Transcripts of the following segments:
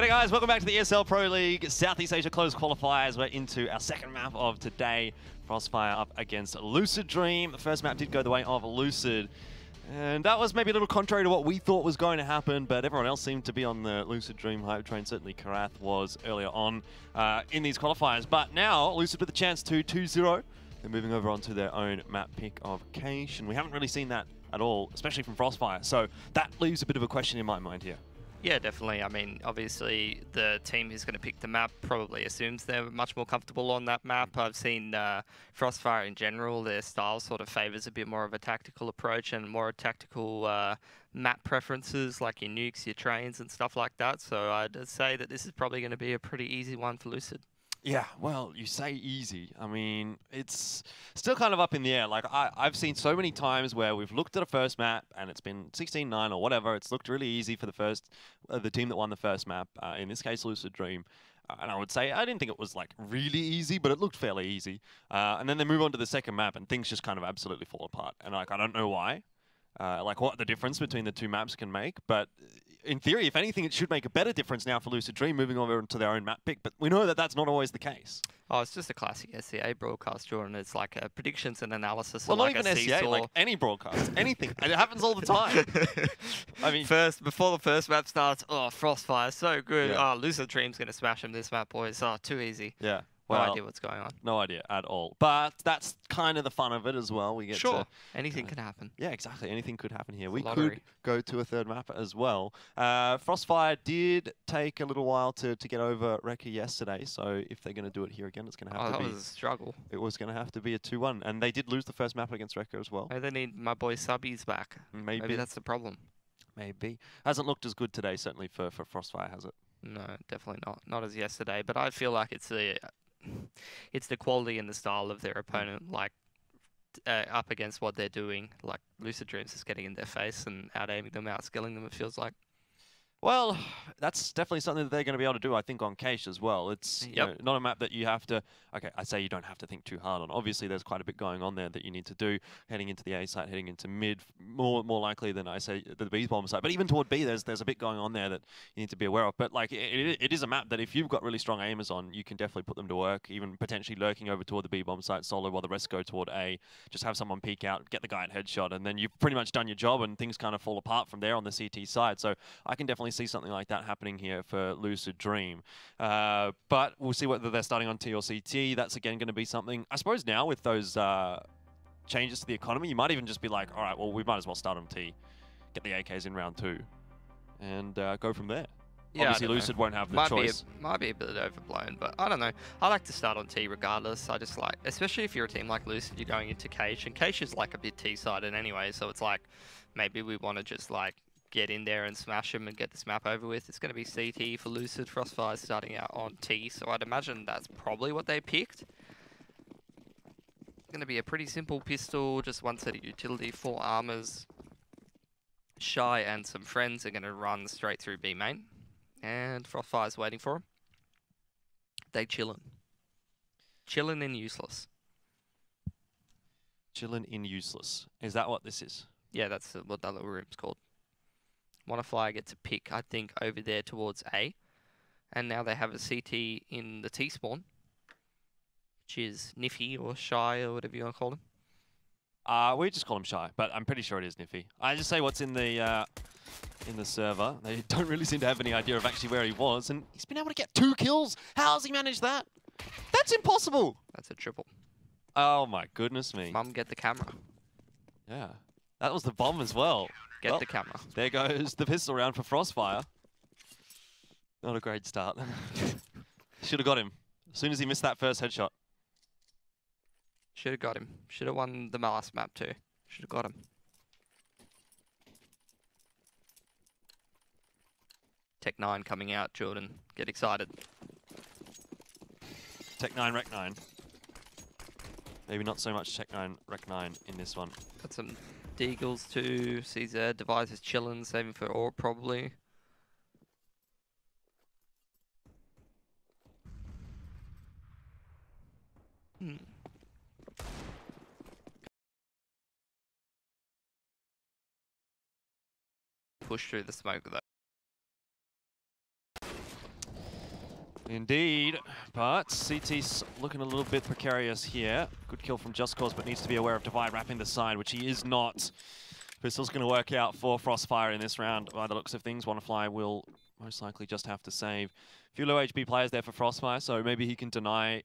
G'day guys, welcome back to the ESL Pro League Southeast Asia Closed Qualifiers. We're into our second map of today. FrostFire up against Lucid Dream. The first map did go the way of Lucid. And that was maybe a little contrary to what we thought was going to happen, but everyone else seemed to be on the Lucid Dream hype train. Certainly Karath was earlier on in these qualifiers. But now, Lucid with a chance to 2-0. They're moving over onto their own map pick of Cache, and we haven't really seen that at all, especially from FrostFire. So that leaves a bit of a question in my mind here. Yeah, definitely. I mean, obviously, the team who's going to pick the map probably assumes they're much more comfortable on that map. I've seen FrostFire in general, their style sort of favours a bit more of a tactical approach and more tactical map preferences, like your nukes, your trains and stuff like that. So I'd say that this is probably going to be a pretty easy one for Lucid. Yeah, well, you say easy. I mean, it's still kind of up in the air. Like, I've seen so many times where we've looked at a first map and it's been 16-9 or whatever. It's looked really easy for the team that won the first map, in this case, Lucid Dream. And I would say, I didn't think it was, like, really easy, but it looked fairly easy. And then they move on to the second map and things just kind of absolutely fall apart. And, like, I don't know why. Like, what the difference between the two maps can make, but in theory, if anything, it should make a better difference now for Lucid Dream moving over to their own map pick, but we know that that's not always the case. Oh, it's just a classic SCA broadcast, Jordan. It's like predictions and analysis. Well, not like even SCA, like any broadcast, anything. And it happens all the time. I mean, before the first map starts, oh, FrostFire, so good. Yeah. Oh, Lucid Dream's going to smash them this map, boys. Oh, too easy. Yeah. No Well, idea what's going on. No idea at all. But that's kind of the fun of it as well. We get Sure. to, Anything can happen. yeah, exactly. Anything could happen here. It's We a lottery. could go to a third map as well. FrostFire did take a little while to get over Rekka yesterday, so if they're going to do it here again, it's going to have to be... that was a struggle. It was going to have to be a 2-1, and they did lose the first map against Rekka as well. Maybe they need my boy Subbies back. Maybe that's the problem. Maybe. Hasn't looked as good today, certainly for FrostFire, has it? No, definitely not. Not as yesterday, but I feel like it's the quality and the style of their opponent, like up against what they're doing. Like Lucid Dreams is getting in their face and out-aiming them, out-skilling them, it feels like. Well, that's definitely something that they're going to be able to do, I think, on Cache as well. It's you know, not a map that you have to... Okay, I say you don't have to think too hard on. Obviously, there's quite a bit going on there that you need to do, heading into the A site, heading into mid, more likely than I say the B bomb site. But even toward B, there's a bit going on there that you need to be aware of. But like, it is a map that if you've got really strong aimers on, you can definitely put them to work, even potentially lurking over toward the B bomb site solo while the rest go toward A. Just have someone peek out, get the guy at headshot, and then you've pretty much done your job, and things kind of fall apart from there on the CT side. So I can definitely see something like that happening here for Lucid Dream. But we'll see whether they're starting on T or CT. That's again going to be something. I suppose now with those changes to the economy, you might even just be like, all right, well, we might as well start on T, get the AKs in round 2, and go from there. Yeah, obviously, Lucid won't have the choice. Might be a bit overblown, but I don't know. I like to start on T regardless. I just like, especially if you're a team like Lucid, you're going into Cache, and Cache is like a bit T-sided anyway, so it's like, maybe we want to just like get in there and smash them and get this map over with. It's going to be CT for Lucid. FrostFire starting out on T, so I'd imagine that's probably what they picked. It's going to be a pretty simple pistol, just one set of utility, 4 armors. Shy and some friends are going to run straight through B main, and FrostFire's waiting for them. They chillin'. Chillin' and useless. Chillin' in useless. Is that what this is? Yeah, that's what that little room's called. Flyer gets a pick, I think, over there towards A. And now they have a CT in the T-spawn, which is Niffy or Shy or whatever you want to call him. We just call him Shy, but I'm pretty sure it is Niffy. I just say what's in the server. They don't really seem to have any idea of actually where he was, and he's been able to get 2 kills. How has he managed that? That's impossible. That's a triple. Oh my goodness me. Mum, get the camera. Yeah, that was the bomb as well. Get the camera. There goes the pistol round for FrostFire. Not a great start. Should have got him. As soon as he missed that first headshot. Should have got him. Should have won the last map too. Should have got him. Tech 9 coming out, Jordan. Get excited. Tech 9, Rec 9. Maybe not so much Tech 9, Rec 9 in this one. Got some Deagles too. CZ, Device is chilling, saving for Orb probably. Push through the smoke though. Indeed, but CT's looking a little bit precarious here. Good kill from Just Cause, but needs to be aware of Divide wrapping the side, which he is not. Pistol's going to work out for FrostFire in this round. By the looks of things, WannaFly will most likely just have to save. A few low HP players there for FrostFire, so maybe he can deny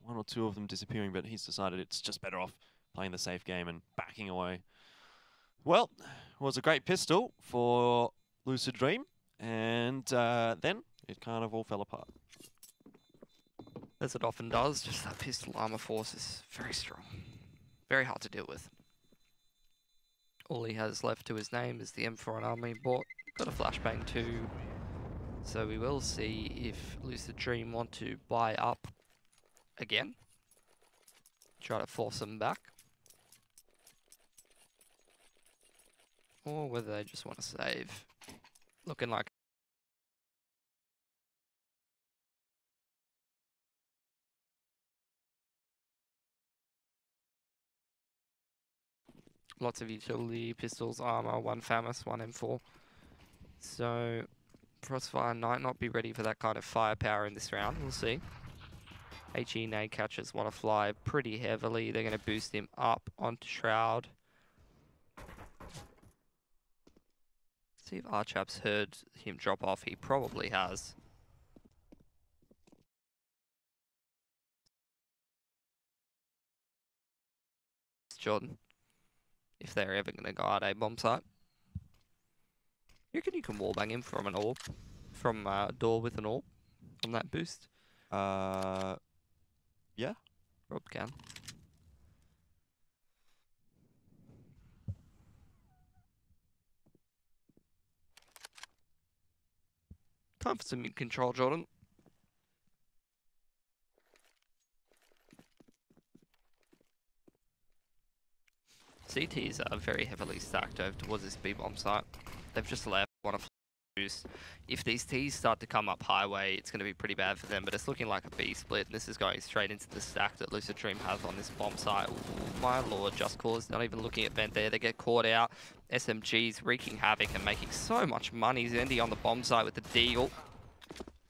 one or two of them disappearing, but he's decided it's just better off playing the safe game and backing away. Well, it was a great pistol for Lucid Dream, and then it kind of all fell apart. As it often does, just that pistol armor force is very strong. Very hard to deal with. All he has left to his name is the M4 and armor he bought. Got a flashbang too. So we will see if Lucid Dream want to buy up again. Try to force them back. Or whether they just want to save. Looking like lots of utility pistols, armor, one FAMAS, one M4. So FrostFire might not be ready for that kind of firepower in this round. We'll see. HE nade catchers want to fly pretty heavily. They're going to boost him up onto Shroud. See if Archap's heard him drop off. He probably has. Jordan, if they're ever going to go at a bomb site. You reckon you can wallbang him from an orb? From a door with an orb? On that boost? Yeah. Rob can. Time for some mid-control, Jordan. CTs are very heavily stacked over towards this B-bomb site. They've just allowed one of boost. If these Ts start to come up highway, it's going to be pretty bad for them, but it's looking like a B split, and this is going straight into the stack that Lucid Dream has on this bomb site. Ooh, my lord, Just Cause not even looking at vent there. They get caught out. SMG's wreaking havoc and making so much money. Zendy on the bomb site with the deal.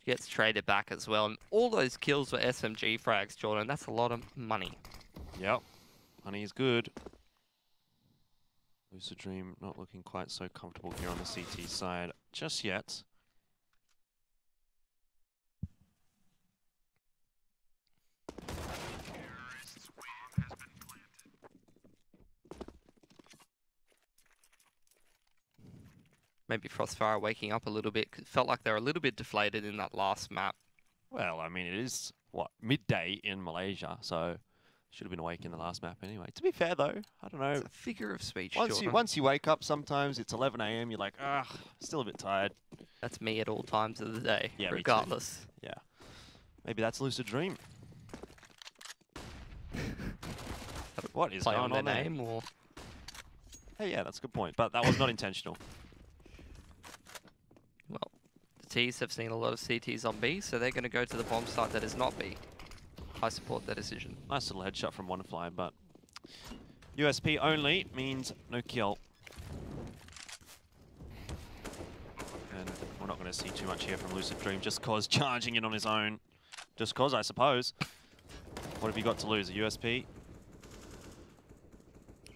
Gets traded back as well, and all those kills were SMG frags, Jordan. That's a lot of money. Yep, money is good. Lucid Dream not looking quite so comfortable here on the CT side just yet. Maybe FrostFire waking up a little bit. It felt like they were a little bit deflated in that last map. Well, I mean, it is, what, midday in Malaysia, so should have been awake in the last map anyway. To be fair, though, I don't know. It's a figure of speech, Once you wake up, sometimes it's 11 AM, you're like, still a bit tired. That's me at all times of the day, yeah, regardless. Yeah. Maybe that's Lucid Dream. What is going on there? Name, or? Hey, yeah, that's a good point, but that was not intentional. Well, the Ts have seen a lot of CTs on B, so they're going to go to the bomb site that is not B. I support that decision. Nice little headshot from WannaFly, but USP only means no kill. And we're not going to see too much here from Lucid Dream. Just Cause charging in on his own. Just Cause, I suppose. What have you got to lose? A USP?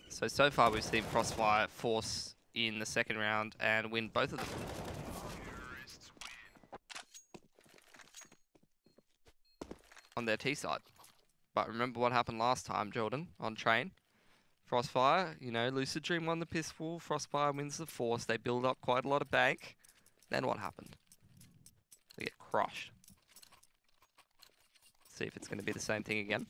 So far we've seen FrostFire force in the second round and win both of them. On their T side. But remember what happened last time, Jordan, on train? FrostFire, you know, Lucid Dream won the pistol, FrostFire wins the force, they build up quite a lot of bank. Then what happened? They get crushed. See if it's going to be the same thing again.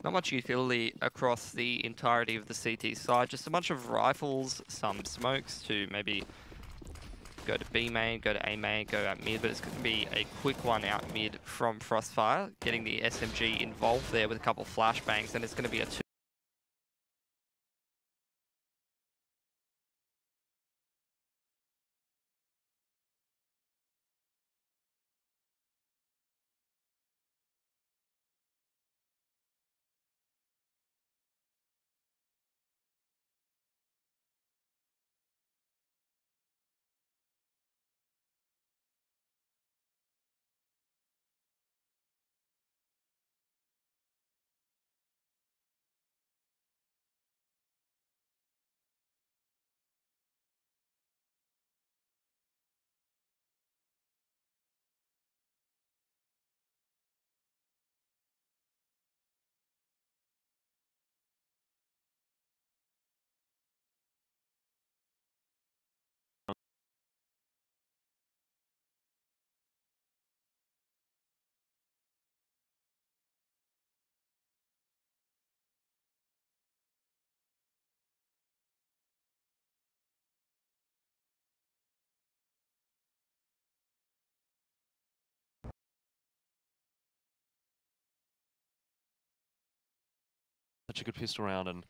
Not much utility across the entirety of the CT side, just a bunch of rifles, some smokes to maybe go to B main, go to A main, go out mid, but it's going to be a quick one out mid from FrostFire, getting the SMG involved there with a couple flashbangs, and it's going to be a 2 such a good pistol round, and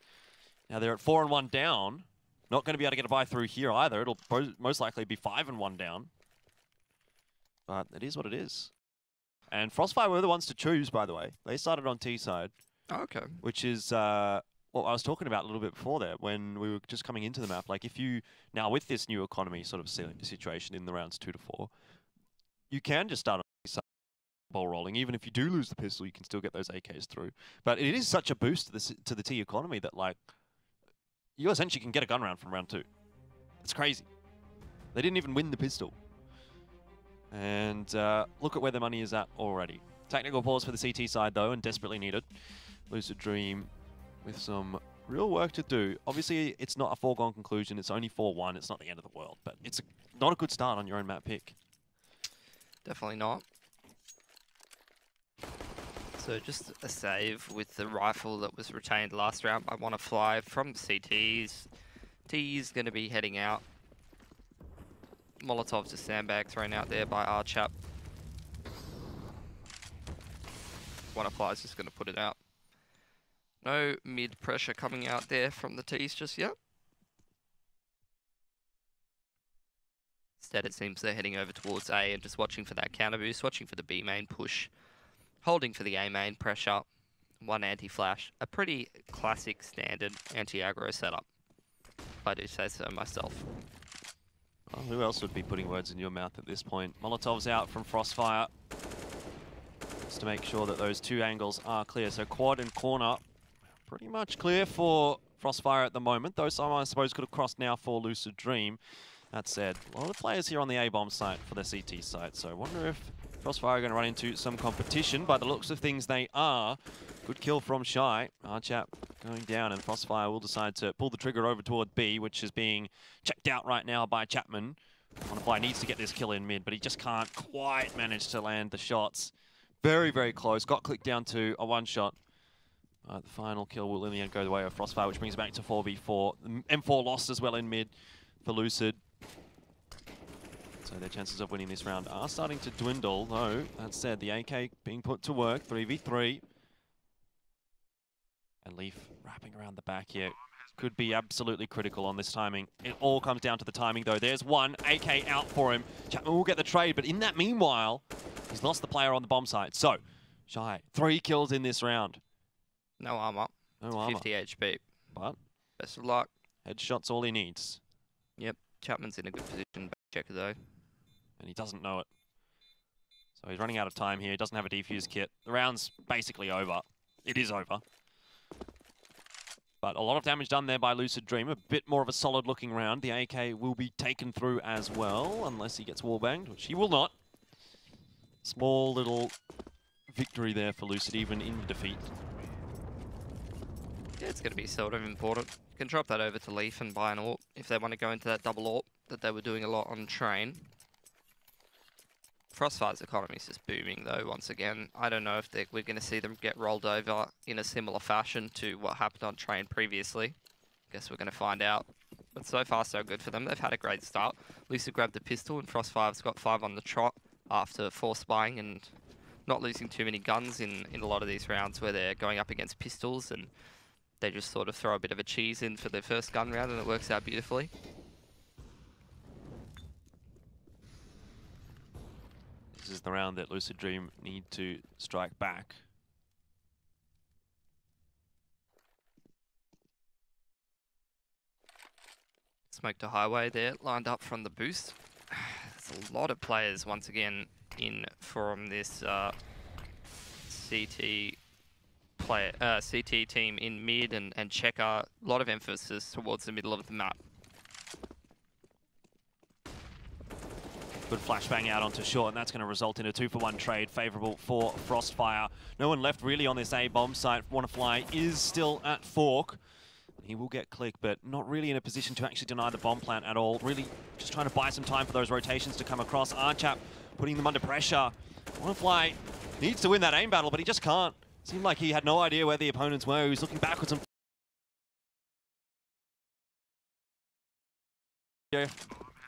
now they're at 4 and 1 down. Not going to be able to get a buy through here either. It'll most likely be 5 and 1 down. But it is what it is. And FrostFire were the ones to choose, by the way. They started on T side. Oh, okay. Which is what I was talking about a little bit before there when we were just coming into the map. Like if you, now with this new economy sort of situation in the rounds 2 to 4, you can just start on T side ball rolling. Even if you do lose the pistol, you can still get those AKs through. But it is such a boost to the T economy that like, you essentially can get a gun round from round 2. It's crazy. They didn't even win the pistol. And look at where the money is at already. Technical pause for the CT side though, and desperately needed. Lucid Dream with some real work to do. Obviously, it's not a foregone conclusion. It's only 4-1. It's not the end of the world. But it's not a good start on your own map pick. Definitely not. So just a save with the rifle that was retained last round by Fly from CTs. T's going to be heading out. Molotov's a sandbag thrown out there by our chap. Fly's just going to put it out. No mid pressure coming out there from the T's just yet. Instead, it seems they're heading over towards A and just watching for that counter boost, watching for the B main push. Holding for the A main pressure, 1 anti-flash, a pretty classic standard anti-aggro setup, if I do say so myself. Well, who else would be putting words in your mouth at this point? Molotov's out from FrostFire, just to make sure that those 2 angles are clear. So quad and corner, pretty much clear for FrostFire at the moment, though some I suppose could have crossed now for Lucid Dream. That said, a lot of players here on the A-bomb site for the CT site, so I wonder if FrostFire are going to run into some competition. By the looks of things, they are. Good kill from Shy. Our chap going down, and FrostFire will decide to pull the trigger over toward B, which is being checked out right now by Chapman. Fly needs to get this kill in mid, but he just can't quite manage to land the shots. Very, very close. Got clicked down to a 1-shot. The final kill will in the end go the way of FrostFire, which brings back to 4v4. The M4 lost as well in mid for Lucid. So their chances of winning this round are starting to dwindle, though. That said, the AK being put to work, 3v3. And Leaf wrapping around the back here could be absolutely critical on this timing. It all comes down to the timing, though. There's one, AK out for him. Chapman will get the trade, but in that meanwhile, he's lost the player on the bomb site. So, Shy, 3 kills in this round. No armor. No armor. 50 HP. But best of luck. Headshot's all he needs. Yep, Chapman's in a good position. Back checker, though. And he doesn't know it. So he's running out of time here. He doesn't have a defuse kit. The round's basically over. It is over. But a lot of damage done there by Lucid Dream. A bit more of a solid looking round. The AK will be taken through as well, unless he gets wallbanged, which he will not. Small little victory there for Lucid, even in defeat. Yeah, it's going to be sort of important. You can drop that over to Leaf and buy an AWP if they want to go into that double AWP that they were doing a lot on train. FrostFire's economy is just booming, though, once again. I don't know if we're going to see them get rolled over in a similar fashion to what happened on train previously. Guess we're going to find out. But so far, so good for them. They've had a great start. Lucid grabbed the pistol, and FrostFire's got 5 on the trot after force buying and not losing too many guns in a lot of these rounds where they're going up against pistols, and they just sort of throw a bit of a cheese in for their first gun round, and it works out beautifully. This is the round that Lucid Dream need to strike back. Smoke to highway there, lined up from the boost. There's a lot of players once again in from this CT team in mid and checker. A lot of emphasis towards the middle of the map. Good flashbang out onto short, and that's going to result in a 2-for-1 trade, favourable for FrostFire. No one left really on this A-bomb site. Fly is still at Fork. He will get click, but not really in a position to actually deny the bomb plant at all. Really just trying to buy some time for those rotations to come across. Archap putting them under pressure. Fly needs to win that aim battle, but he just can't. Seemed like he had no idea where the opponents were. He was looking backwards and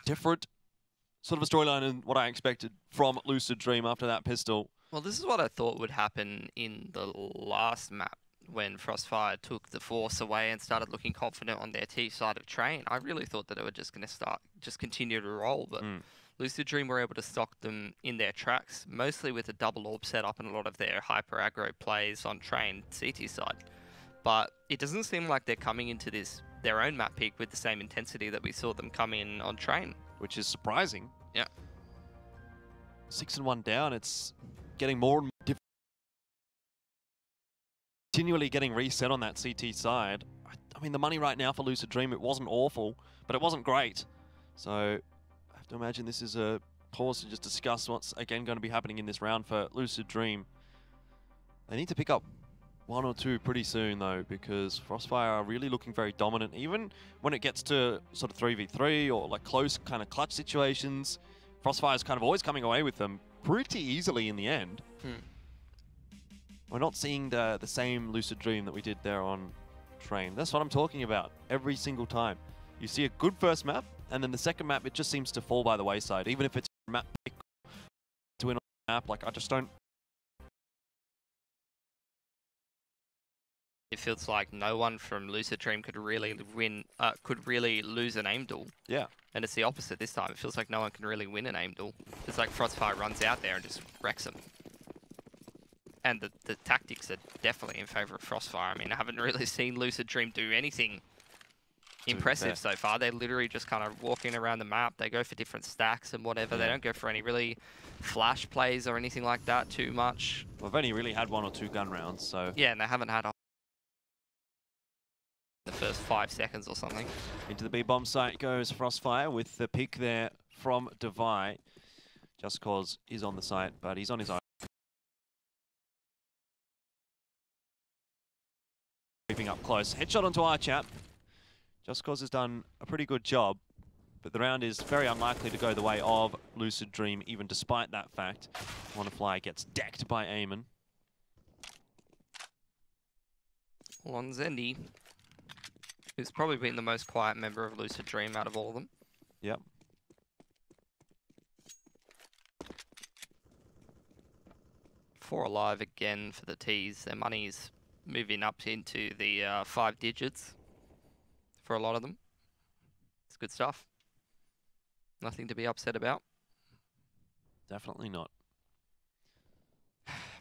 different sort of a storyline and what I expected from Lucid Dream after that pistol. Well, this is what I thought would happen in the last map when FrostFire took the force away and started looking confident on their T side of train. I really thought that they were just going to continue to roll, but Lucid Dream were able to stock them in their tracks, mostly with a double orb setup and a lot of their hyper aggro plays on train CT side. But it doesn't seem like they're coming into their own map peak with the same intensity that we saw them come in on train. Which is surprising. Yeah. 6-1 down, it's getting more and more difficult. Continually getting reset on that CT side. I mean, the money right now for Lucid Dream, it wasn't awful, but it wasn't great. So I have to imagine this is a pause to just discuss what's again going to be happening in this round for Lucid Dream. They need to pick up 1 or 2 pretty soon though, because FrostFire are really looking very dominant. Even when it gets to sort of 3v3 or like close kind of clutch situations, FrostFire is kind of always coming away with them pretty easily in the end. We're not seeing the same Lucid Dream that we did there on train. That's what I'm talking about every single time. You see a good first map, and then the second map, it just seems to fall by the wayside. Even if it's a map pick to win on the map, like I just don't. It feels like no one from Lucid Dream could really lose an aim duel. Yeah. And it's the opposite this time. It feels like no one can really win an aim duel. It's like FrostFire runs out there and just wrecks them. And the tactics are definitely in favor of FrostFire. I mean, I haven't really seen Lucid Dream do anything impressive so far. They're literally just kind of walking around the map. They go for different stacks and whatever. They don't go for any really flash plays or anything like that too much. We've only really had 1 or 2 gun rounds, so... Yeah, and they haven't had the first 5 seconds or something. Into the B-bomb site goes FrostFire with the pick there from Devi. Just Cause is on the site, but he's on his own. Creeping up close. Headshot onto our chap. Just Cause has done a pretty good job, but the round is very unlikely to go the way of Lucid Dream, even despite that fact. WannaFly gets decked by Eamon. On Zendy, who's probably been the most quiet member of Lucid Dream out of all of them. Yep. Four alive again for the T's. Their money's moving up into the 5 digits for a lot of them. It's good stuff. Nothing to be upset about. Definitely not.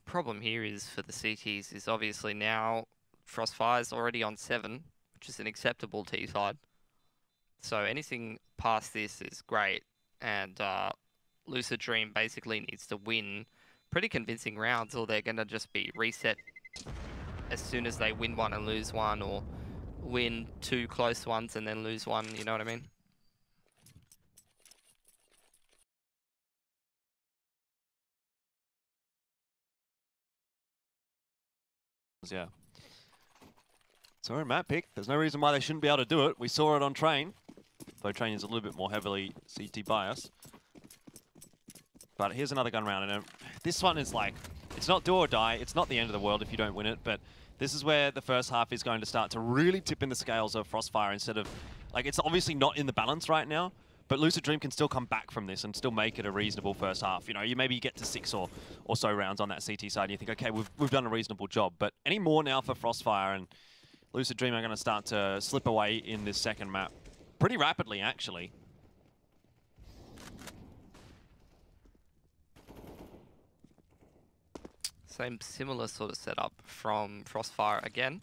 Problem here is for the CTs is obviously now FrostFire's already on 7, which is an acceptable T side. So anything past this is great, and Lucid Dream basically needs to win pretty convincing rounds, or they're going to just be reset as soon as they win 1 and lose 1, or win 2 close ones and then lose 1, you know what I mean? Yeah. So we're in map pick. There's no reason why they shouldn't be able to do it. We saw it on train, though train is a little bit more heavily CT biased. But here's another gun round, and this one is like, it's not do or die. It's not the end of the world if you don't win it, but this is where the first half is going to start to really tip in the scales of FrostFire instead of, like, it's obviously not in the balance right now, but Lucid Dream can still come back from this and still make it a reasonable first half. You know, you maybe get to 6 or so rounds on that CT side and you think, okay, we've done a reasonable job. But any more now for FrostFire, and Lucid Dream are going to start to slip away in this second map pretty rapidly, actually. Similar sort of setup from FrostFire again.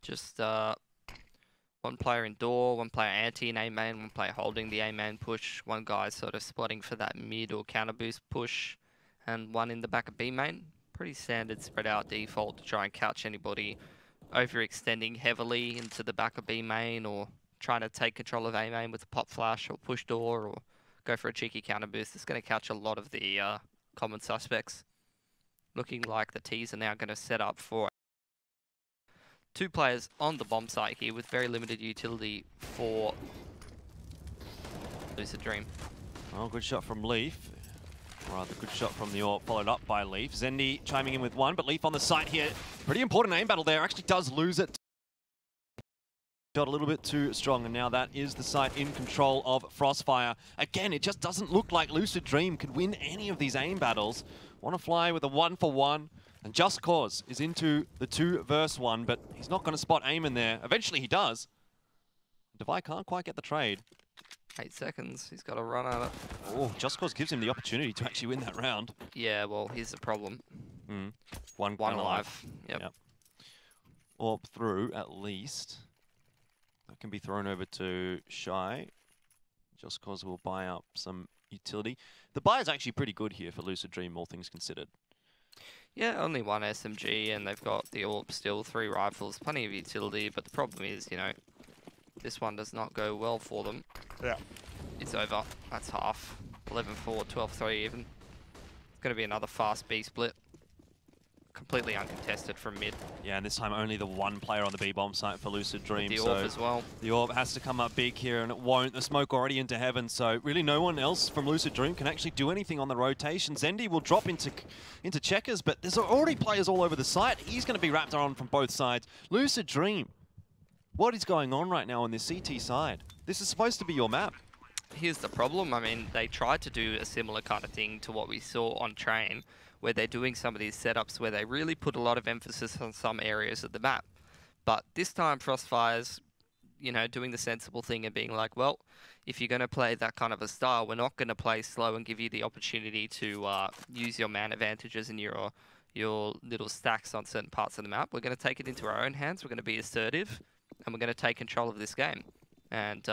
Just one player in door, one player anti in A main, one player holding the A main push, one guy sort of spotting for that mid or counter boost push, and one in the back of B main. Pretty standard spread out default to try and catch anybody overextending heavily into the back of B main, or trying to take control of A main with a pop flash or push door, or go for a cheeky counter boost. It's going to catch a lot of the common suspects. Looking like the T's are now going to set up for 2 players on the bomb site here with very limited utility for Lucid Dream. Oh, good shot from Leaf. Rather good shot from the AWP, followed up by Leaf. Zendy chiming in with 1, but Leaf on the site here. Pretty important aim battle there. Actually does lose it. Shot a little bit too strong, and now that is the site in control of FrostFire. Again, it just doesn't look like Lucid Dream could win any of these aim battles. WannaFly with a 1-for-1. And Just Cause is into the 2 versus 1, but he's not going to spot aim in there. Eventually he does. Devi can't quite get the trade. 8 seconds. He's got to run at it. Oh, Just Cause gives him the opportunity to actually win that round. Yeah, well, here's the problem. One alive. Yep. Orb through, at least. That can be thrown over to Shy. Just Cause will buy up some utility. The buy is actually pretty good here for Lucid Dream, all things considered. Yeah, only 1 SMG, and they've got the Orb still, 3 rifles, plenty of utility, but the problem is, you know, this one does not go well for them. Yeah. It's over. That's half. 11-4, 12-3 even. It's going to be another fast B split. Completely uncontested from mid. Yeah, and this time only the 1 player on the B-bomb site for Lucid Dream. With the Orb as well. The Orb has to come up big here, and it won't. The smoke already into heaven, so really no one else from Lucid Dream can actually do anything on the rotation. Zendy will drop into checkers, but there's already players all over the site. He's going to be wrapped on from both sides. Lucid Dream, what is going on right now on this CT side? This is supposed to be your map. Here's the problem. I mean, they tried to do a similar kind of thing to what we saw on Train, where they're doing some of these setups where they really put a lot of emphasis on some areas of the map. But this time, FrostFire's, you know, doing the sensible thing and being like, well, if you're going to play that kind of a style, we're not going to play slow and give you the opportunity to use your man advantages and your little stacks on certain parts of the map. We're going to take it into our own hands. We're going to be assertive, and we're going to take control of this game. And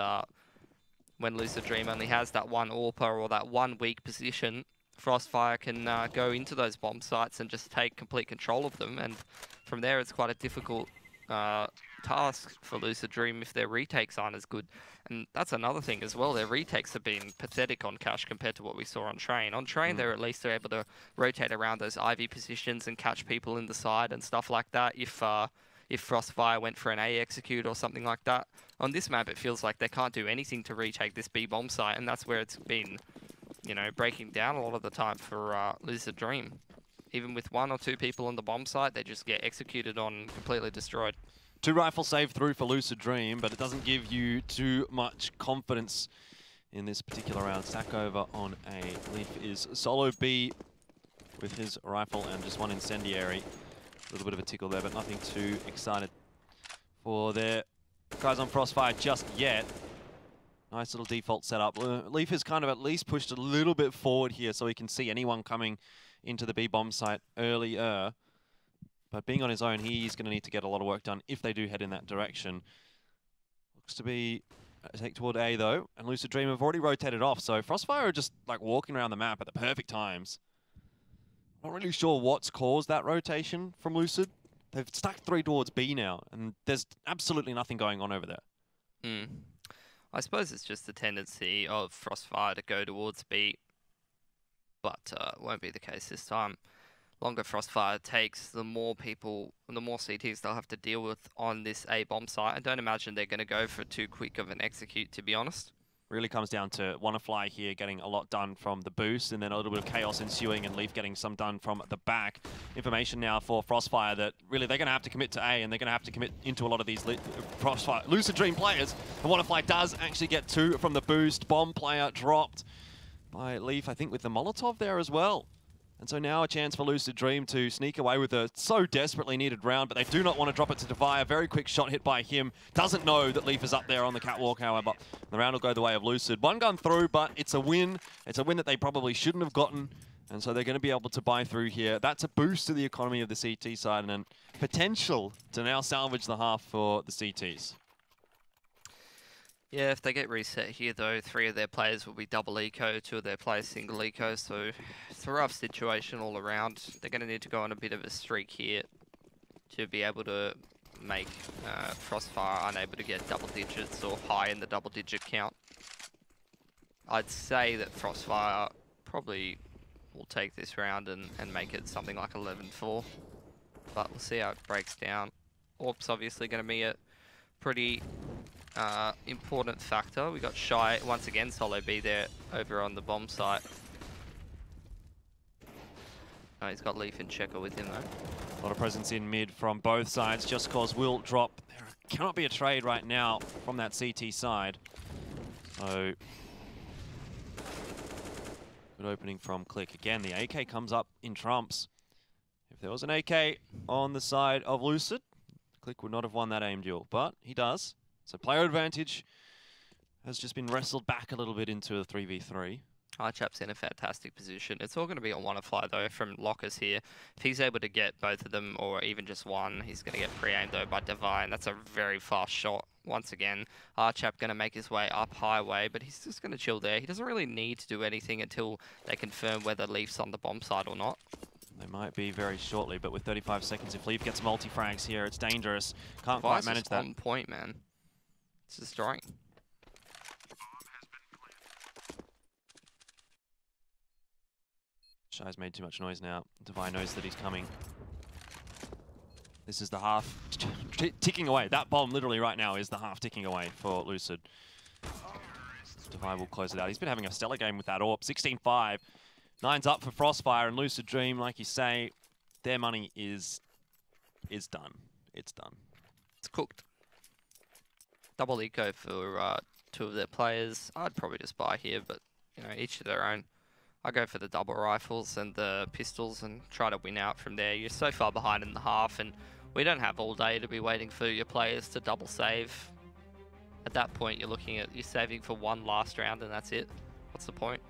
when Lucid Dream only has that 1 AWPer or that 1 weak position, FrostFire can go into those bomb sites and just take complete control of them. And from there, it's quite a difficult task for Lucid Dream if their retakes aren't as good. And that's another thing as well. Their retakes have been pathetic on Cash compared to what we saw on Train. On Train, they're at least able to rotate around those Ivy positions and catch people in the side and stuff like that if FrostFire went for an A execute or something like that. On this map, it feels like they can't do anything to retake this B bomb site, and that's where it's been, you know, breaking down a lot of the time for Lucid Dream. Even with 1 or 2 people on the bomb site, they just get executed on, completely destroyed. 2 rifle save through for Lucid Dream, but it doesn't give you too much confidence in this particular round. Stack over on A. Leaf is solo B with his rifle and just 1 incendiary. A little bit of a tickle there, but nothing too excited for their guys on FrostFire just yet. Nice little default setup. Leaf has kind of at least pushed a little bit forward here so he can see anyone coming into the B-bomb site earlier. But being on his own, he's going to need to get a lot of work done if they do head in that direction. Looks to be a take toward A, though. And Lucid Dream have already rotated off, so FrostFire are just like walking around the map at the perfect times. Not really sure what's caused that rotation from Lucid. They've stacked 3 towards B now, and there's absolutely nothing going on over there. I suppose it's just the tendency of FrostFire to go towards B, but won't be the case this time. Longer FrostFire takes, the more people, the more CTs they'll have to deal with on this A bomb site. I don't imagine they're going to go for too quick of an execute, to be honest. Really comes down to Wannafly here getting a lot done from the boost, and then a little bit of chaos ensuing, and Leaf getting some done from the back. Information now for FrostFire that really they're going to have to commit to A, and they're going to have to commit into a lot of these FrostFire Lucid Dream players. And Wannafly does actually get 2 from the boost. Bomb player dropped by Leaf, I think, with the Molotov there as well. And so now a chance for Lucid Dream to sneak away with a so desperately needed round, but they do not want to drop it to Devi. A very quick shot hit by him. Doesn't know that Leaf is up there on the catwalk, however. The round will go the way of Lucid. 1 gun through, but it's a win. It's a win that they probably shouldn't have gotten. And so they're going to be able to buy through here. That's a boost to the economy of the CT side, and then potential to now salvage the half for the CTs. Yeah, if they get reset here, though, 3 of their players will be double eco, 2 of their players single eco, so it's a rough situation all around. They're going to need to go on a bit of a streak here to be able to make FrostFire unable to get double digits or high in the double digit count. I'd say that FrostFire probably will take this round and make it something like 11-4, but we'll see how it breaks down. Orb's obviously going to be a pretty important factor. We got Shy once again solo B there over on the bomb site. Oh, he's got Leaf and Checker with him though. A lot of presence in mid from both sides. Just Cause will drop. There cannot be a trade right now from that CT side. So good opening from Click. Again, the AK comes up in trumps. If there was an AK on the side of Lucid, Click would not have won that aim duel, but he does. So player advantage has just been wrestled back a little bit into a 3v3. Chap's in a fantastic position. It's all going to be on Wanderfly though from Lockers here. If he's able to get both of them or even just one, he's going to get pre-aimed though by Divine. That's a very fast shot. Once again, Chap going to make his way up highway, but he's just going to chill there. He doesn't really need to do anything until they confirm whether Leaf's on the bomb side or not. They might be very shortly, but with 35 seconds, if Leaf gets multi-frags here, it's dangerous. Can't quite manage that. On point, man. It's destroying. Shy's made too much noise now. Divine knows that he's coming. This is the half ticking away. That bomb literally right now is the half ticking away for Lucid. Divine will close it out. He's been having a stellar game with that AWP. 16-5. 9's up for FrostFire and Lucid Dream, like you say, their money is done. It's done. It's cooked. Double eco for 2 of their players. I'd probably just buy here, but you know, each to their own. I go for the double rifles and the pistols and try to win out from there. You're so far behind in the half, and we don't have all day to be waiting for your players to double save. At that point, you're looking at you're saving for one last round, and that's it. What's the point?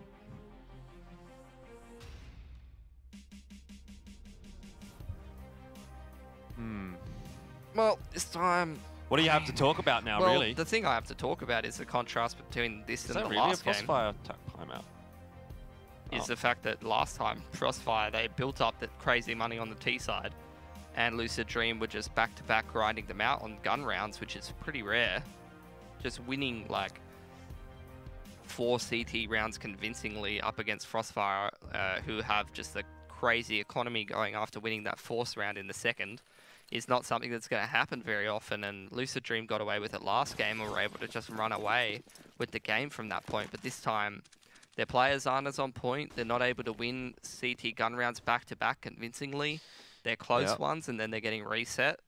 Well, this time... What do you have to talk about now, well, really? The thing I have to talk about is the contrast between this and the really last game. FrostFire timeout? Is the fact that last time, FrostFire, they built up that crazy money on the T side, and Lucid Dream were just back-to-back grinding them out on gun rounds, which is pretty rare. Just winning, like, 4 CT rounds convincingly up against FrostFire, who have just a crazy economy going after winning that Force round in the second, is not something that's going to happen very often, and Lucid Dream got away with it last game and were able to just run away with the game from that point, but this time their players aren't as on point. They're not able to win CT gun rounds back-to-back convincingly. They're close ones, and then they're getting reset.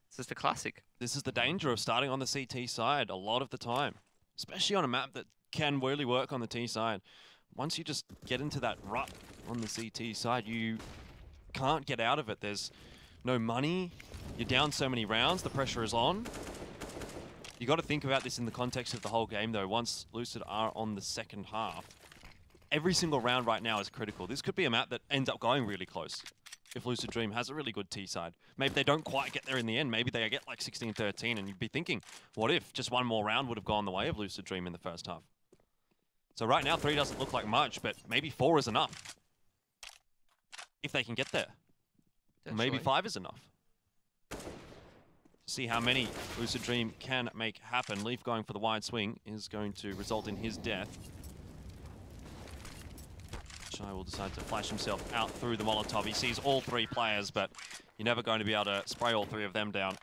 It's just a classic. This is the danger of starting on the CT side a lot of the time, especially on a map that can really work on the T side. Once you just get into that rut on the CT side, you can't get out of it. There's no money. You're down so many rounds. The pressure is on. You got to think about this in the context of the whole game, though. Once Lucid are on the second half, every single round right now is critical. This could be a map that ends up going really close if Lucid Dream has a really good T side. Maybe they don't quite get there in the end. Maybe they get like 16-13, and you'd be thinking, what if just one more round would have gone the way of Lucid Dream in the first half? So right now, 3 doesn't look like much, but maybe 4 is enough. If they can get there. Maybe 5 is enough. See how many Lucid Dream can make happen. Leaf going for the wide swing is going to result in his death. Shy will decide to flash himself out through the Molotov. He sees all 3 players, but you're never going to be able to spray all 3 of them down.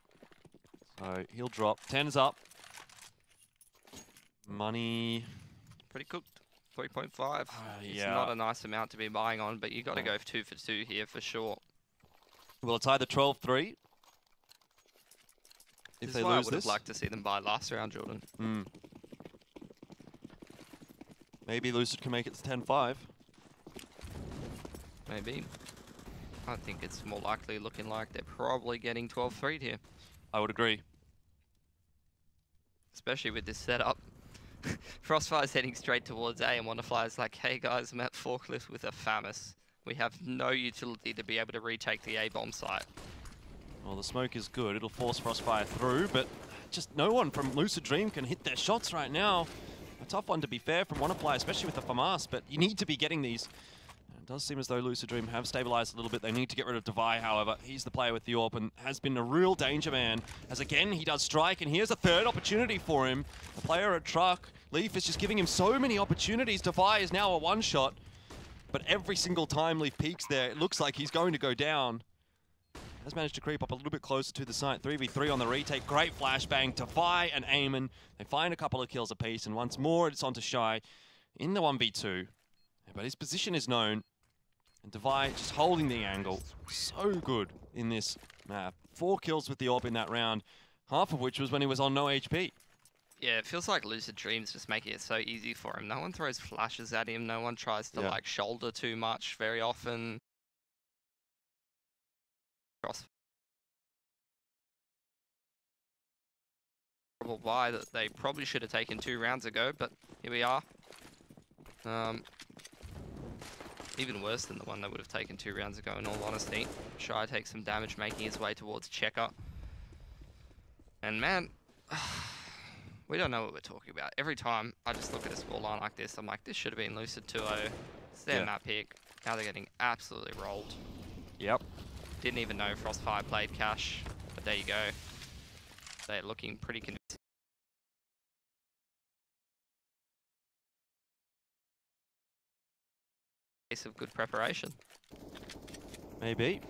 So he'll drop. 10's up. Money. Pretty cooked. 3.5. It's yeah. not a nice amount to be buying on, but you got to go 2 for 2 here for sure. Well, it's either 12-3. If they lose this, I would have liked to see them buy last round, Jordan. Maybe Lucid can make it to 10-5. Maybe. I think it's more likely looking like they're probably getting 12-3 here. I would agree. Especially with this setup. FrostFire's heading straight towards A, and Wanderfly's like, hey guys, I'm at Forklift with a FAMAS. We have no utility to be able to retake the A bomb site. Well, the smoke is good. It'll force FrostFire through, but just no one from Lucid Dream can hit their shots right now. A tough one, to be fair, from Wanderfly, especially with the FAMAS, but you need to be getting these. It does seem as though Lucid Dream have stabilized a little bit. They need to get rid of Devi, however. He's the player with the AWP and has been a real danger man, as again, he does strike, and here's a 3rd opportunity for him. The player at Truck. Leaf is just giving him so many opportunities. Devi is now a 1-shot, but every single time Leaf peeks there, it looks like he's going to go down. Has managed to creep up a little bit closer to the site. 3v3 on the retake. Great flashbang. Devi and Eamon. They find a couple of kills apiece, and once more it's onto Shy in the 1v2. But his position is known, and Devi just holding the angle. So good in this map. 4 kills with the AWP in that round, half of which was when he was on no HP. Yeah, it feels like Lucid Dream's just making it so easy for him. No one throws flashes at him. No one tries to like shoulder too much very often. Why that they probably should have taken 2 rounds ago, but here we are. Even worse than the one they would have taken 2 rounds ago, in all honesty. Shy takes some damage, making his way towards checker. And man, we don't know what we're talking about. Every time I just look at a scoreline like this, I'm like, this should have been Lucid 2-0. It's their map pick. Now they're getting absolutely rolled. Yep. Didn't even know FrostFire played cash, but there you go. They're looking pretty convincing. Case of good preparation. Maybe.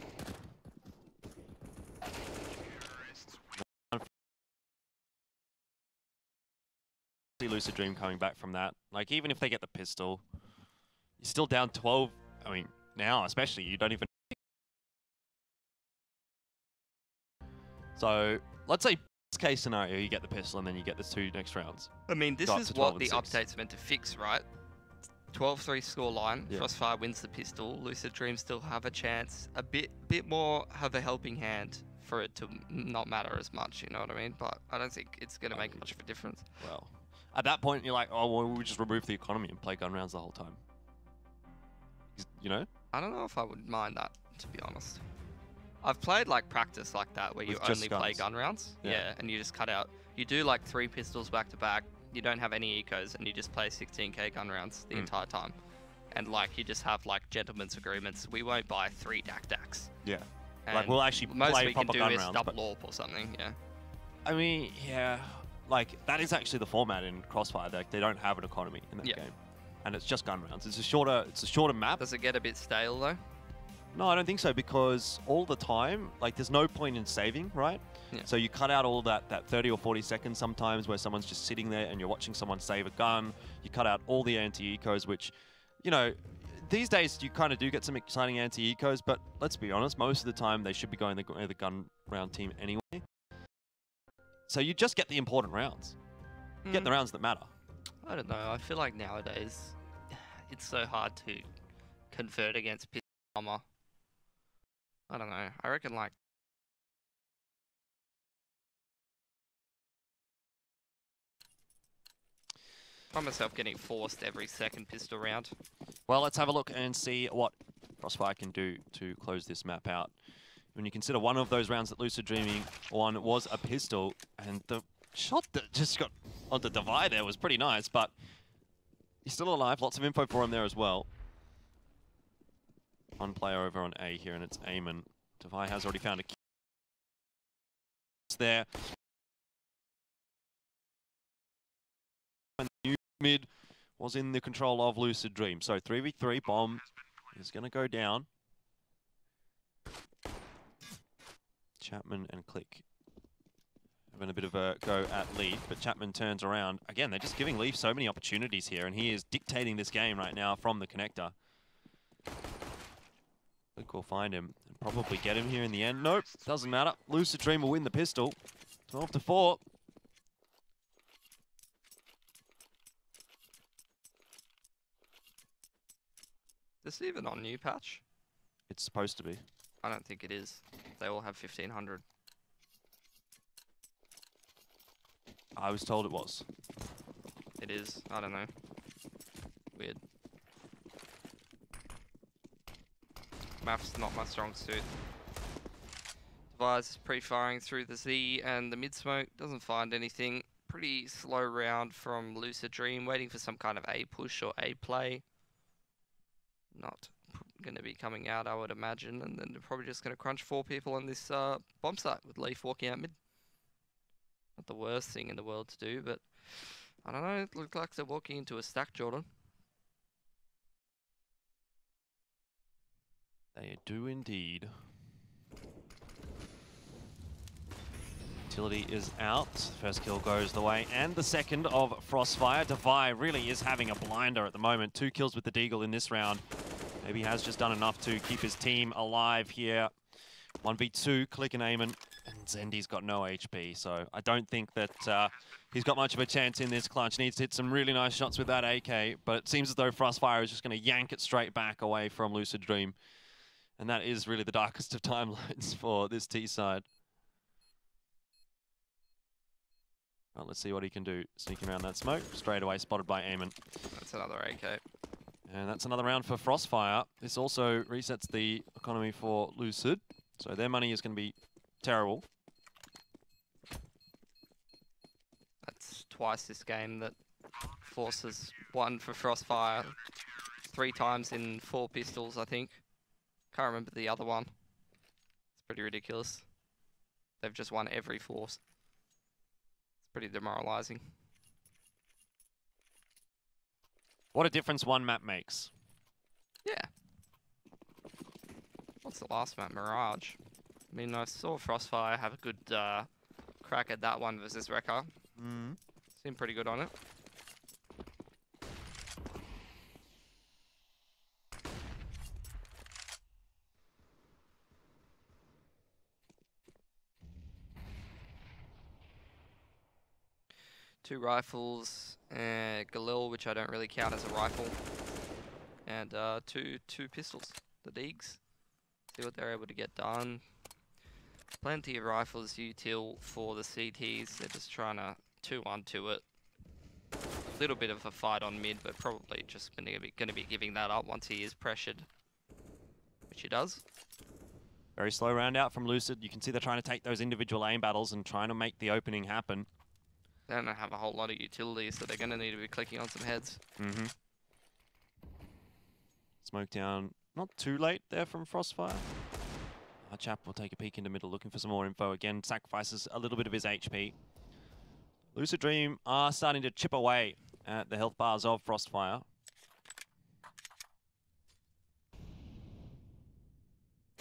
Lucid Dream coming back from that. Like, even if they get the pistol, you're still down 12. I mean, now especially, you don't even... So, let's say best case scenario, you get the pistol and then you get the 2 next rounds. I mean, this is what the update's meant to fix, right? 12-3 scoreline. Yeah. FrostFire wins the pistol. Lucid Dream still have a chance. A bit more have a helping hand for it to not matter as much, you know what I mean? But I don't think it's going to make much of a difference. Well, at that point, you're like, oh, well, we just remove the economy and play gun rounds the whole time. You know? I don't know if I would mind that, to be honest. I've played like practice like that, where you only play gun rounds. Yeah, and you just cut out. You do like 3 pistols back to back. You don't have any ecos, and you just play 16k gun rounds the entire time. And like, you just have like gentlemen's agreements. We won't buy 3 DAC. Yeah. And like, we'll actually play proper gun rounds. Most we can do is double AWP or something, yeah. I mean, yeah. Like, that is actually the format in Crossfire. Like, they don't have an economy in that game. And it's just gun rounds. It's a shorter map. Does it get a bit stale, though? No, I don't think so, because all the time, like, there's no point in saving, right? Yeah. So you cut out all that 30 or 40 seconds sometimes where someone's just sitting there and you're watching someone save a gun. You cut out all the anti-ecos, which, you know, these days you kind of do get some exciting anti-ecos, but let's be honest, most of the time they should be going the gun round team anyway. So you just get the important rounds. Get the rounds that matter. I don't know. I feel like nowadays it's so hard to convert against pistol armor. I don't know. I reckon like I find myself getting forced every second pistol round. Well, let's have a look and see what FrostFire can do to close this map out. When you consider one of those rounds that Lucid Dreaming won was a pistol, and the shot that just got onto Divide there was pretty nice, but he's still alive. Lots of info for him there as well. One player over on A here, and it's Eamon. Divide has already found a kill. It's there. And the new mid was in the control of Lucid Dream. So 3v3, bomb is going to go down. Chapman and Click having a bit of a go at Leaf, but Chapman turns around. Again, they're just giving Leaf so many opportunities here, and he is dictating this game right now from the connector. Click will find him and probably get him here in the end. Nope, doesn't matter. Lucid Dream will win the pistol. 12-4. Is this even on new patch? It's supposed to be. I don't think it is. They all have 1500. I was told it was. It is. I don't know. Weird. Math's not my strong suit. Device is pre-firing through the Z and the mid-smoke. Doesn't find anything. Pretty slow round from Lucid Dream. Waiting for some kind of A push or A play. Not going to be coming out, I would imagine, and then they're probably just going to crunch 4 people on this bomb site with Leaf walking out mid. Not the worst thing in the world to do, but I don't know, it looks like they're walking into a stack, Jordan. They do indeed. Utility is out. First kill goes the way, and the second of FrostFire. Divide really is having a blinder at the moment. 2 kills with the Deagle in this round. Maybe he has just done enough to keep his team alive here. 1v2, Click and Eamon, and Zendi's got no HP, so I don't think that he's got much of a chance in this clutch. Needs to hit some really nice shots with that AK, but it seems as though FrostFire is just going to yank it straight back away from Lucid Dream. And that is really the darkest of timelines for this T side. Well, let's see what he can do. Sneaking around that smoke. Straight away spotted by Eamon. That's another AK. And that's another round for FrostFire. This also resets the economy for Lucid. So their money is going to be terrible. That's twice this game that forces one for FrostFire. 3 times in 4 pistols, I think. Can't remember the other one. It's pretty ridiculous. They've just won every force. It's pretty demoralizing. What a difference one map makes. Yeah. What's the last map? Mirage. I mean, I saw FrostFire have a good crack at that one versus Wrecker. Seemed pretty good on it. Two rifles, Galil, which I don't really count as a rifle, and two pistols, the Deegs. See what they're able to get done. Plenty of rifles util for the CTs. They're just trying to 2-1-2 it. A little bit of a fight on mid, but probably just going to be giving that up once he is pressured, which he does. Very slow round out from Lucid. You can see they're trying to take those individual aim battles and trying to make the opening happen. They don't have a whole lot of utilities, so they're going to need to be clicking on some heads. Smoke down, not too late there from FrostFire. Our chap will take a peek into middle, looking for some more info. Again, sacrifices a little bit of his HP. Lucid Dream are starting to chip away at the health bars of FrostFire.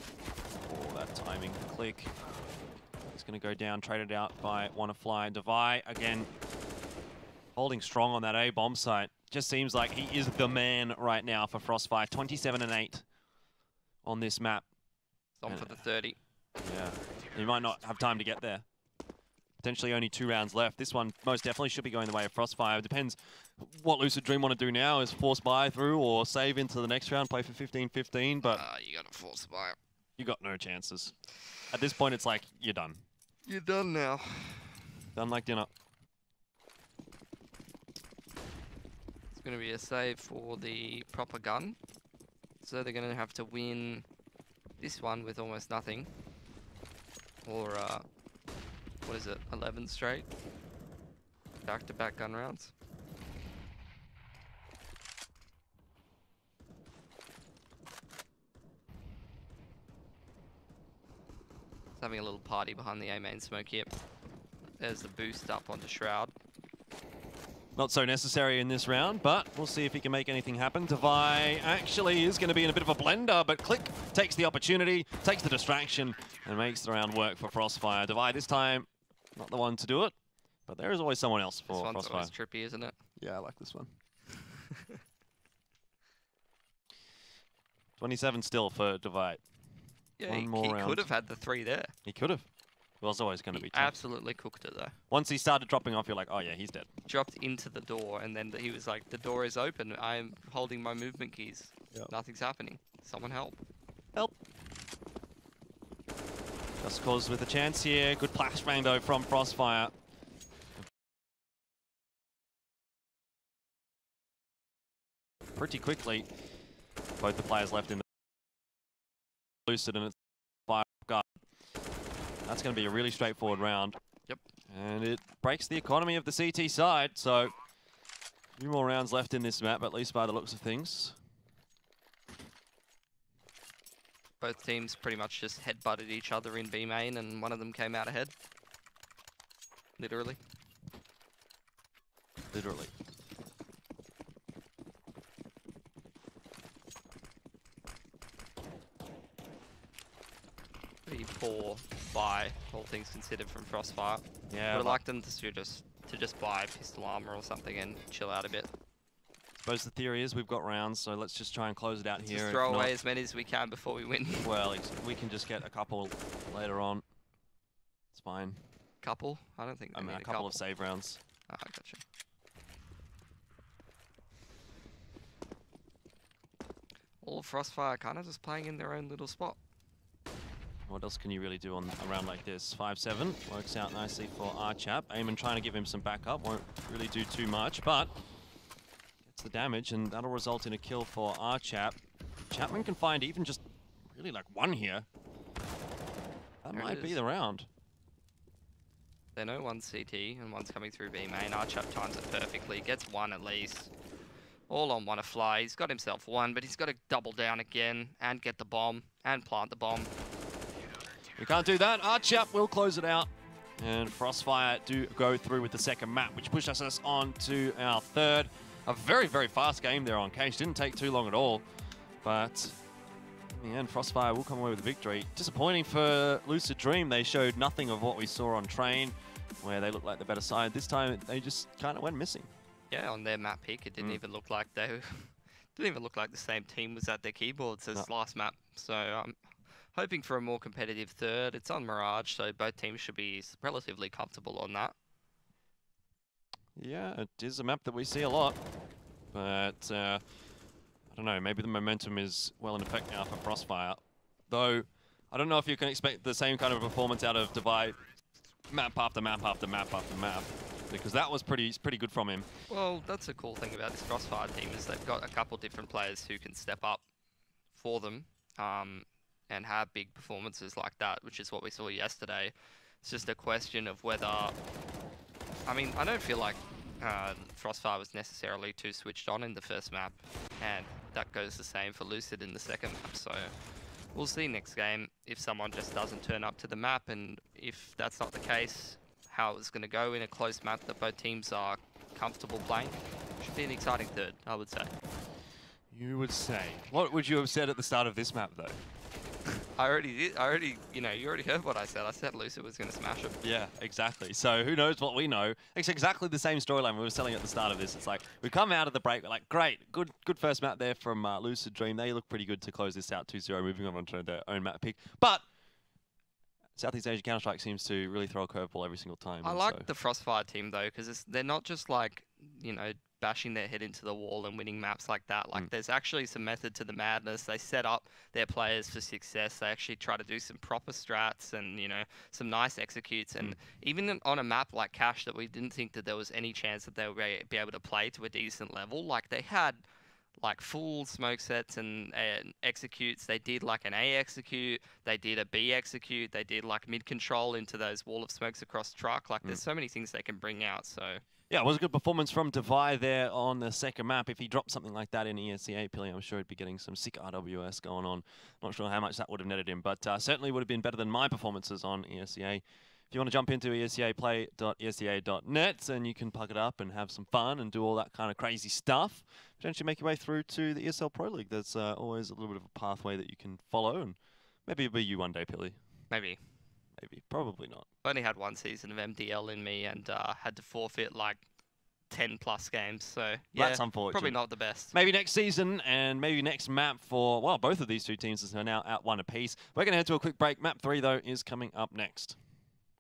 Oh, that timing click. It's going to go down, traded out by Wannafly. Devi, again, holding strong on that A-bomb site. Just seems like he is the man right now for FrostFire. 27 and 8 on this map. It's on for the 30. Yeah, he might not have time to get there. Potentially only 2 rounds left. This one most definitely should be going the way of FrostFire. It depends what Lucid Dream want to do now, is force buy through or save into the next round, play for 15-15, but you got to force buy. You got no chances. At this point, it's like, you're done. You're done now. Done like dinner. It's going to be a save for the proper gun. So they're going to have to win this one with almost nothing. Or, what is it, 11 straight? Back-to-back gun rounds. It's having a little party behind the A main smoke here. There's the boost up onto Shroud. Not so necessary in this round, but we'll see if he can make anything happen. Devi actually is going to be in a bit of a blender, but Click takes the opportunity, takes the distraction, and makes the round work for FrostFire. Devi this time, not the one to do it, but there is always someone else for FrostFire. This one's always trippy, isn't it? Yeah, I like this one. 27 still for Devi. Yeah, he could have had the 3 there. He could have. Well, it's always going to be tough. Absolutely cooked it, though. Once he started dropping off, you're like, oh yeah, he's dead. Dropped into the door, and then he was like, the door is open. I'm holding my movement keys. Yep. Nothing's happening. Someone help. Help. Just Cause with a chance here. Good flashbang, though, from FrostFire. Pretty quickly, both the players left in the Lucid, and it's fire guard. That's going to be a really straightforward round. Yep. And it breaks the economy of the CT side, so a few more rounds left in this map, at least by the looks of things. Both teams pretty much just headbutted each other in B main, and one of them came out ahead. Literally. Literally. Pretty poor buy, all things considered, from FrostFire. Yeah. Would have liked them to just buy pistol armor or something and chill out a bit. I suppose the theory is we've got rounds, so let's just try and close it out here. Just throw away as many as we can before we win. Well, we can just get a couple later on. It's fine. Couple? I don't think. I mean, a couple of save rounds. Ah, I gotcha. all of FrostFire kind of just playing in their own little spot. What else can you really do on a round like this? 5-7 works out nicely for Archap. Eamon trying to give him some backup, won't really do too much, but gets the damage, and that'll result in a kill for Archap. Chapman can find even just really like one here. That might be the round. They know one's CT and one's coming through B main. Archap times it perfectly, gets one at least. All on one a fly. He's got himself one, but he's got to double down again and get the bomb and plant the bomb. We can't do that. Archap will close it out. And FrostFire do go through with the second map, which pushes us on to our third. A very, very fast game there on Cage. Didn't take too long at all. But in the end, FrostFire will come away with a victory. Disappointing for Lucid Dream. They showed nothing of what we saw on Train, where they looked like the better side. This time, they just kind of went missing. Yeah, on their map pick, it didn't even look like they didn't even look like the same team was at their keyboards as last map. So I'm hoping for a more competitive third. It's on Mirage, so both teams should be relatively comfortable on that. Yeah, it is a map that we see a lot, but I don't know, maybe the momentum is well in effect now for FrostFire. Though, I don't know if you can expect the same kind of performance out of Divide map after map after map after map, because that was pretty good from him. Well, that's a cool thing about this FrostFire team is they've got a couple different players who can step up for them and have big performances like that, which is what we saw yesterday. It's just a question of whether... I mean, I don't feel like FrostFire was necessarily too switched on in the first map, and that goes the same for Lucid in the second map, so we'll see next game if someone just doesn't turn up to the map, and if that's not the case, how it's going to go in a close map that both teams are comfortable playing. Should be an exciting third, I would say. You would say. What would you have said at the start of this map, though? I already did. You already heard what I said. I said Lucid was going to smash him. Yeah, exactly. So who knows what we know? It's exactly the same storyline we were selling at the start of this. It's like, we come out of the break, we're like, great, good first map there from Lucid Dream. They look pretty good to close this out 2-0, moving on to their own map pick. But Southeast Asia Counter-Strike seems to really throw a curveball every single time. I like the FrostFire team, though, because they're not just like, bashing their head into the wall and winning maps like that. Like, there's actually some method to the madness. They set up their players for success. They actually try to do some proper strats and, some nice executes. And even on a map like Cash that we didn't think that there was any chance that they would be able to play to a decent level, like, they had like full smoke sets and executes. They did like an A execute, they did a B execute, they did like mid control into those wall of smokes across truck. Like, there's so many things they can bring out, so... Yeah, it was a good performance from Divide there on the second map. If he dropped something like that in ESEA, Pilly, I'm sure he'd be getting some sick RWS going on. Not sure how much that would have netted him, but certainly would have been better than my performances on ESEA. If you want to jump into eseaplay.esea.net, and you can plug it up and have some fun and do all that kind of crazy stuff, potentially make your way through to the ESL Pro League. There's always a little bit of a pathway that you can follow, and maybe it'll be you one day, Pilly. Maybe. Maybe. Probably not. I only had one season of MDL in me and had to forfeit like 10 plus games, so yeah, that's unfortunate. Probably not the best. Maybe next season and maybe next map for, well, both of these two teams are now at one apiece. We're going to head to a quick break. Map 3, though, is coming up next.